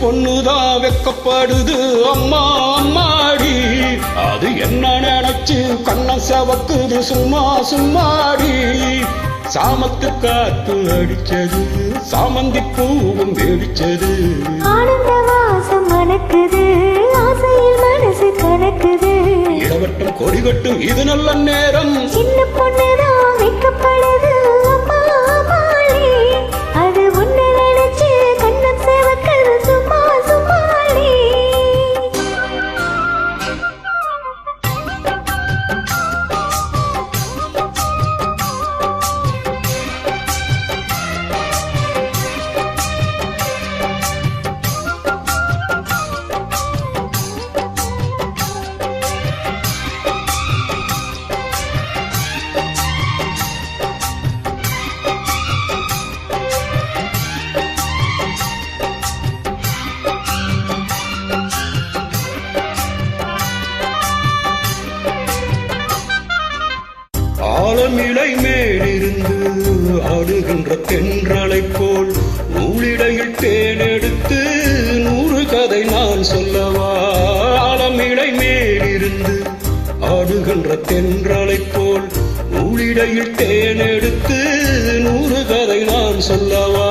பொண்ணுதான் வெக்கப்படுது அம்மா அம்மாடி, அது என்ன நினைச்சு கண்ண செவக்குது சும்மா சும்மாடி. சாமத்து காத்து அடிச்சது, சாமந்தி பூவும் வெடிச்சது, ஆனந்த வாசம் மணக்குது, ஆசையில் மனசு கணக்குது. இடவட்டம் கொடிகட்டும் இது நல்ல நேரம், சின்ன பொண்ணுதான் வைக்கப்படுது அம்மா அம்மாடி, அது ஒண்ணு நினைச்சு கண்ணம் செவக்குது சும்மா சும்மாடி. ஆலமிலை மேலிருந்து ஆடுகின்ற தென்றலை போல் நூலிடையில் தேனெடுத்து 100 கதை நான் சொல்லவா. ஆலமிலை மேலிருந்து ஆடுகின்ற தென்றலை போல் நூலிடையில் தேனெடுத்து 100 கதை நான் சொல்லவா.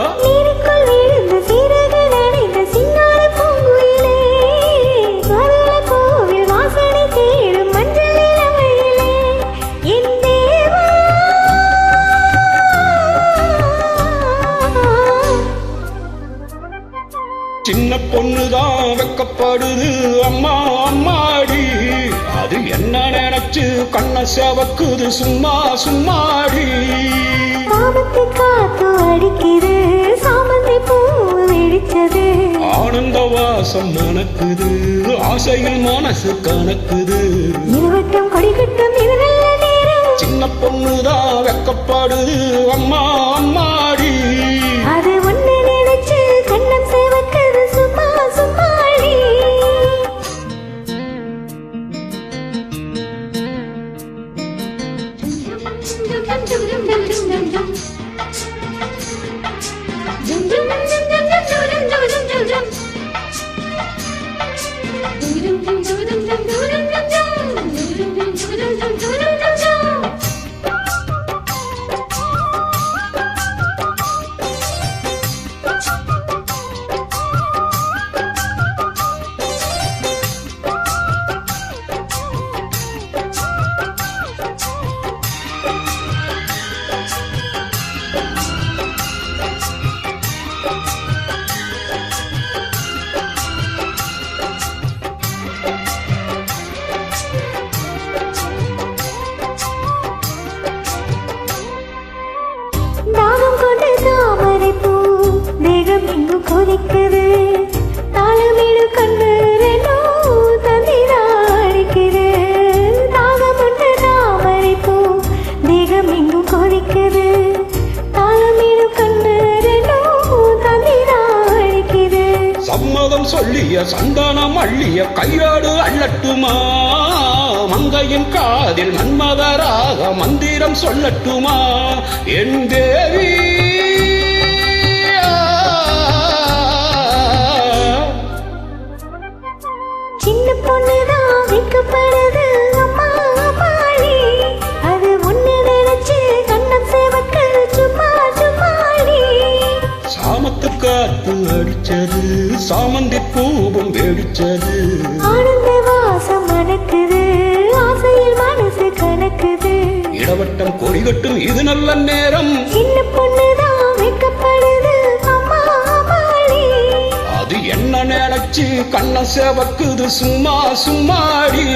சின்ன பொண்ணுதான் வெக்கப்படுது அம்மா அம்மாடி, அது என்ன நினைச்சு கண்ண செவக்குது சும்மா சும்மாடி. சாமந்தி காத்து அடிக்குது, சாமந்தி பூ வெடிச்சது, ஆனந்த வாசம் மணக்குது, ஆசையில் மனசு கணக்குது. இருவட்டம் கொடிகட்டும் இது நல்ல நேரம், சின்ன பொண்ணுதான் வெக்கப்படுது அம்மா அம்மாடி, அது ஒண்ணு நினைச்சு கண்ணம் செவக்குது சும்மா சும்மாடி. தாகம் கொண்டு தாமரை பூ தேகம் இங்கு கொதிக்குது, தாளமேடு கண்டு ரெண்டோ தந்திரா அடிக்குது. தாகம் கொண்டு தாமரை பூ தேகம் இங்கு கொதிக்குது, தாளமேடு கண்டு ரெண்டோ தந்திரா அடிக்குது. சம்மதம் சொல்லிய சந்தானம் அள்ளிய கையாடு அள்ளட்டுமா, மங்கையின் காதில் மன்மதராக மந்திரம் சொல்லட்டுமா என் தேவி. சின்ன பொண்ணுதான் வைக்கப்படுது அம்மா அம்மாடி, அது ஒண்ணு நினைச்சு கண்ணம் செவக்குது சும்மா சும்மாடி. சாமத்து காத்து அடிச்சது, சாமந்தி பூவும் வெடிச்சது, ஆனந்த வாசம் மணக்குது, ஆசையில் மனசு கணக்குது. இடவட்டம் கொடிகட்டும் இது நல்ல நேரம், சின்ன பொண்ணுதான் வைக்கப்படுது அம்மா அம்மாடி, அது என்ன நினைச்சு கண்ண செவக்குது சும்மா சும்மாடி.